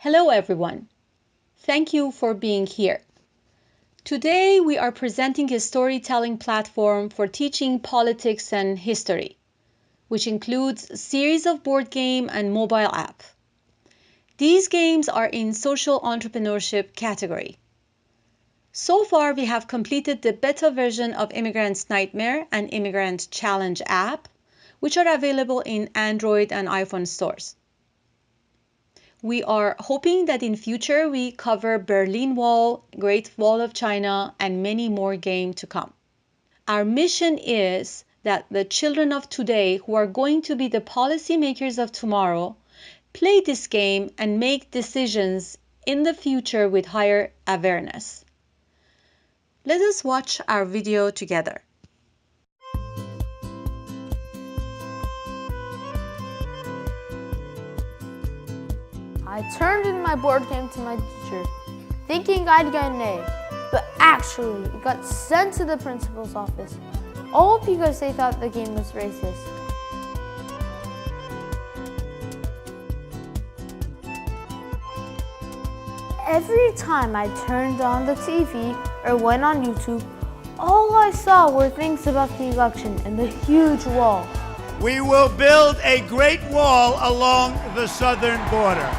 Hello everyone. Thank you for being here. Today we are presenting a storytelling platform for teaching politics and history, which includes a series of board game and mobile app. These games are in social entrepreneurship category. So far we have completed the beta version of Immigrant's Nightmare and Immigrant Challenge app, which are available in Android and iPhone stores. We are hoping that in future we cover Berlin Wall, Great Wall of China, and many more games to come. Our mission is that the children of today who are going to be the policymakers of tomorrow play this game and make decisions in the future with higher awareness. Let us watch our video together. I turned in my board game to my teacher, thinking I'd get an A, but actually it got sent to the principal's office, all because they thought the game was racist. Every time I turned on the TV or went on YouTube, all I saw were things about the election and the huge wall. We will build a great wall along the southern border.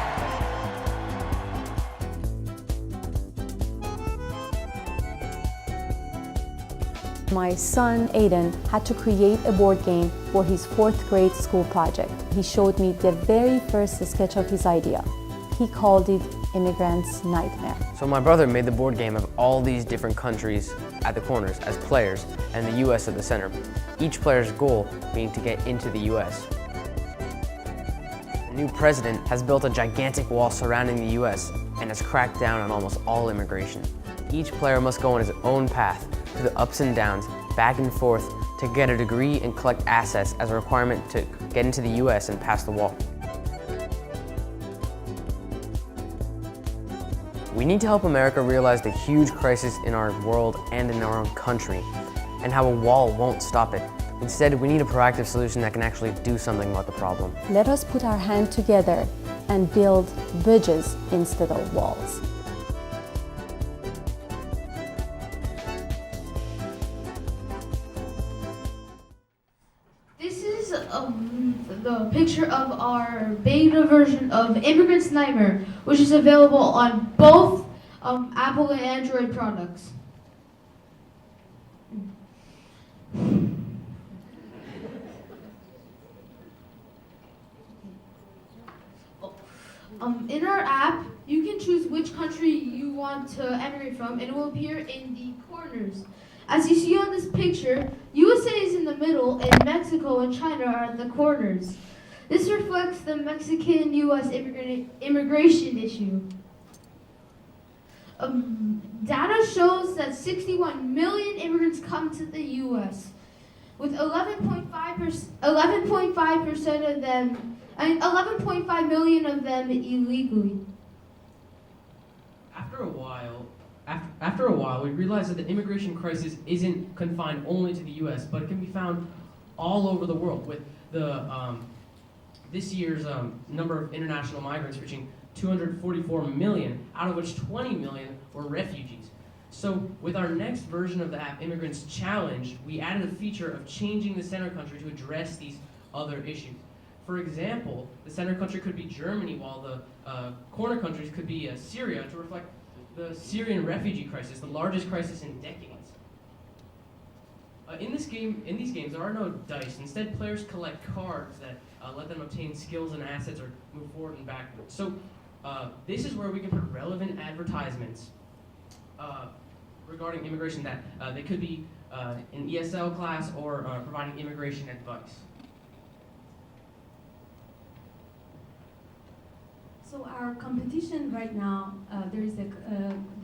My son, Aiden, had to create a board game for his 4th grade school project. He showed me the very first sketch of his idea. He called it Immigrant's Nightmare. So my brother made the board game of all these different countries at the corners as players and the US at the center. Each player's goal being to get into the US. The new president has built a gigantic wall surrounding the US and has cracked down on almost all immigration. Each player must go on his own path through the ups and downs, back and forth, to get a degree and collect assets as a requirement to get into the US and pass the wall. We need to help America realize the huge crisis in our world and in our own country, and how a wall won't stop it. Instead, we need a proactive solution that can actually do something about the problem. Let us put our hand together and build bridges instead of walls. This is the picture of our beta version of Immigrant's Nightmare, which is available on both Apple and Android products. In our app, you can choose which country you want to emigrate from, and it will appear in the corners. As you see on this picture, USA is in the middle, and Mexico and China are at the corners. This reflects the Mexican-US immigration issue. Data shows that 61 million immigrants come to the U.S., with 11.5% of them, 11.5 million of them illegally. After a while, we realized that the immigration crisis isn't confined only to the U.S., but it can be found all over the world, with the this year's number of international migrants reaching 244 million, out of which 20 million were refugees. So with our next version of the app, Immigrants Challenge, we added a feature of changing the center country to address these other issues. For example, the center country could be Germany, while the corner countries could be Syria, to reflect the Syrian refugee crisis, the largest crisis in decades. In these games, there are no dice. Instead, players collect cards that let them obtain skills and assets or move forward and backward. So this is where we can put relevant advertisements regarding immigration that they could be an ESL class or providing immigration advice. So our competition right now, there is a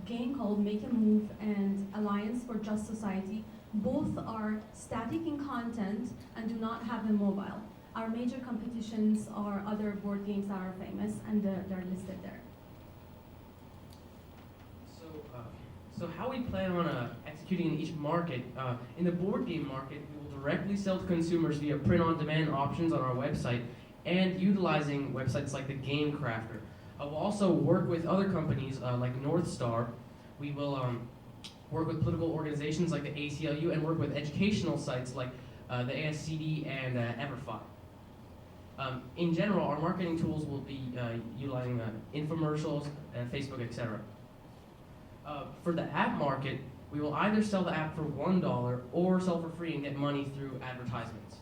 game called Make a Move and Alliance for Just Society. Both are static in content and do not have a mobile. Our major competitions are other board games that are famous, and they're listed there. So how we plan on executing in each market, in the board game market, we will directly sell to consumers via print-on-demand options on our website and utilizing websites like the Game Crafter. We'll also work with other companies like North Star. We will work with political organizations like the ACLU and work with educational sites like the ASCD and EverFi. In general, our marketing tools will be utilizing infomercials, Facebook, etc. For the app market, we will either sell the app for $1 or sell for free and get money through advertisements.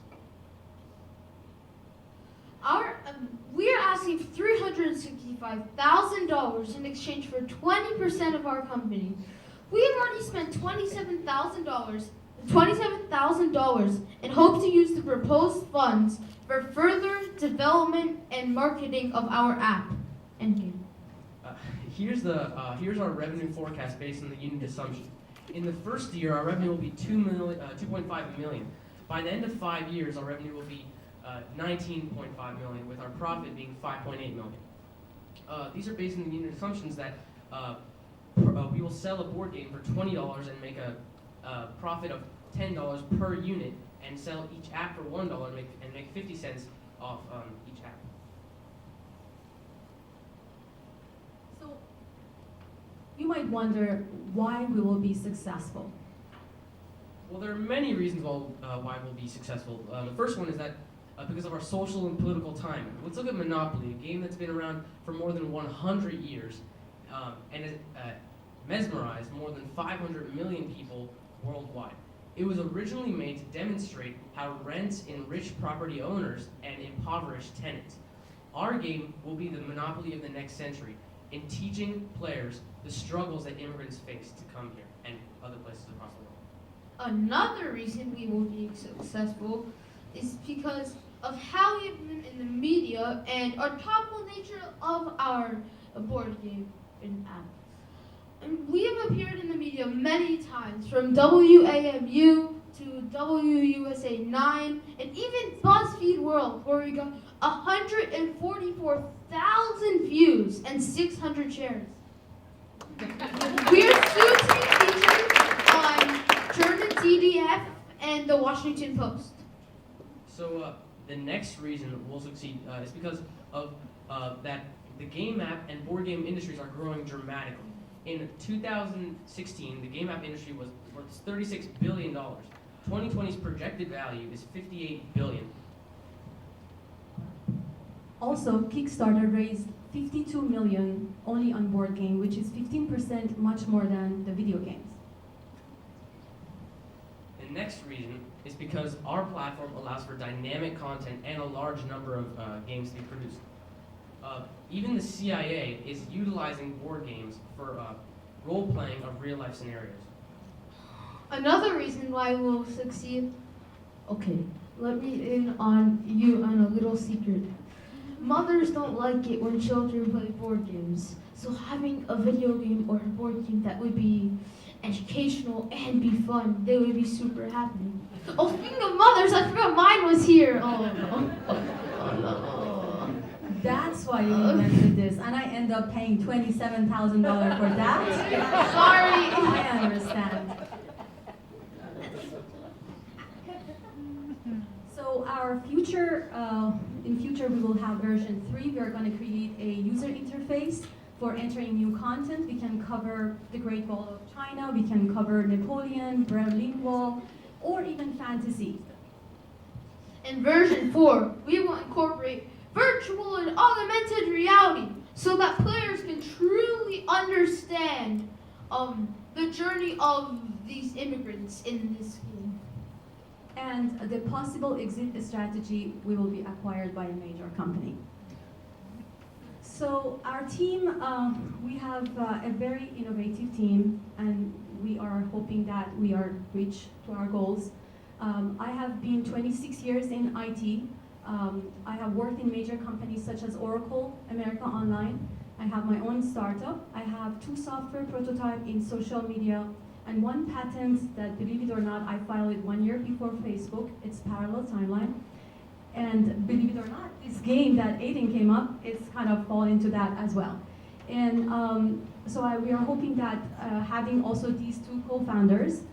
We are asking $365,000 in exchange for 20% of our company. We have already spent $27,000 and hope to use the proposed funds for further development and marketing of our app. Endgame. Here's our revenue forecast based on the unit assumption. In the first year, our revenue will be 2.5 million. By the end of 5 years, our revenue will be 19.5 million, with our profit being 5.8 million. These are based on the unit assumptions that we will sell a board game for $20 and make a profit of $10 per unit, and sell each app for $1 and make 50 cents off each app. So you might wonder why we will be successful. Well, there are many reasons why we'll be successful. The first one is that because of our social and political timing. Let's look at Monopoly, a game that's been around for more than 100 years and has mesmerized more than 500 million people worldwide. It was originally made to demonstrate how rents enrich property owners and impoverish tenants. Our game will be the Monopoly of the next century in teaching players the struggles that immigrants face to come here and other places across the world. Another reason we will be successful is because of how we have been in the media and our topical nature of our board game and app. And we have appeared in the media many times, from WAMU to WUSA 9, and even BuzzFeed World, where we got 144,000 views and 600 shares. We are soon to be featured on German TDF and the Washington Post. So the next reason we'll succeed is because of that the game app and board game industries are growing dramatically. In 2016, the game app industry was worth $36 billion. 2020's projected value is $58 billion. Also, Kickstarter raised 52 million only on board game, which is 15% much more than the video games. The next reason is because our platform allows for dynamic content and a large number of games to be produced. Even the CIA is utilizing board games for role-playing of real-life scenarios. Another reason why we'll succeed, okay, let me in on you on a little secret. Mothers don't like it when children play board games, so having a video game or a board game that would be educational and be fun, they would be super happy. Oh, speaking of mothers, I forgot mine was here. Oh no. That's why you invented this, and I end up paying $27,000 for that. Sorry. I understand. So our future, in future we will have version 3. We are going to create a user interface for entering new content. We can cover the Great Wall of China, we can cover Napoleon, Berlin Wall, or even fantasy. In version 4, we will incorporate virtual and augmented reality so that players can truly understand the journey of these immigrants in this game. And the possible exit strategy will be acquired by a major company. So our team, we have a very innovative team, and we are hoping that we are reach to our goals. I have been 26 years in IT. I have worked in major companies such as Oracle, America Online. I have my own startup. I have 2 software prototypes in social media and 1 patent that, believe it or not, I filed it 1 year before Facebook. It's Parallel Timeline. And believe it or not, this game that Aiden came up, it's kind of fall into that as well. And we are hoping that having also these 2 co-founders,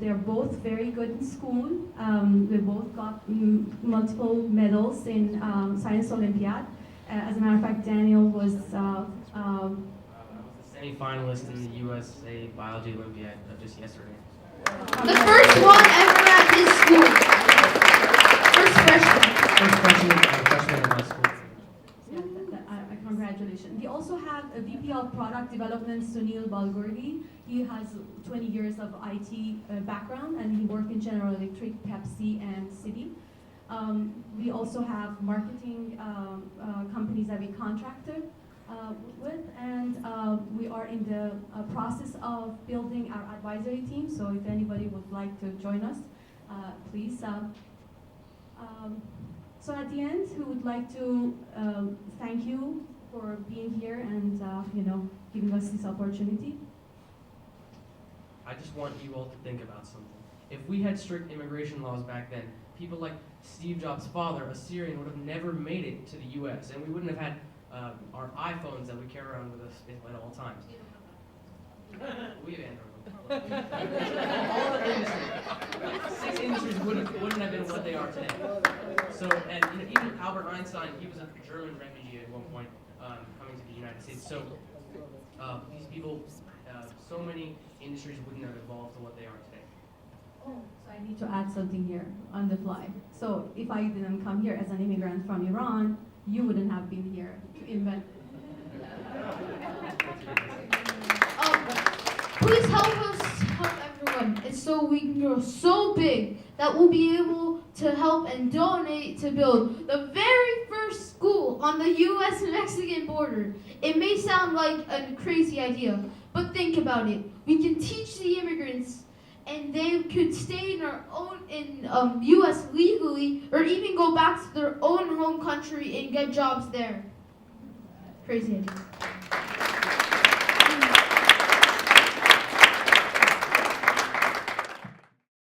they're both very good in school. They both got multiple medals in Science Olympiad. As a matter of fact, Daniel was I was the semi-finalist in the USA Biology Olympiad just yesterday. The first one ever at his school. First freshman. First freshman in my school. Congratulations. We also have a VP of Product Development, Sunil Balgorgi. He has 20 years of IT background, and he worked in General Electric, Pepsi, and Citi. We also have marketing companies that we contracted with, and we are in the process of building our advisory team. So if anybody would like to join us, please. So at the end, we would like to thank you for being here and giving us this opportunity. I just want you all to think about something. If we had strict immigration laws back then, people like Steve Jobs' father, a Syrian, would have never made it to the U.S., and we wouldn't have had our iPhones that we carry around with us at all times. We have Android. All the industries, 6 industries wouldn't have been what they are today. So, and even Albert Einstein, he was a German refugee at one point, coming to the United States. So these people, so many industries wouldn't have evolved to what they are today. Oh, so I need to add something here on the fly. So if I didn't come here as an immigrant from Iran, you wouldn't have been here to invent. Please help us help everyone. And so we can grow so big that we'll be able to help and donate to build the very first school on the U.S.-Mexican border. It may sound like a crazy idea, but think about it. We can teach the immigrants, and they could stay in our own U.S. legally, or even go back to their own home country and get jobs there. Crazy idea.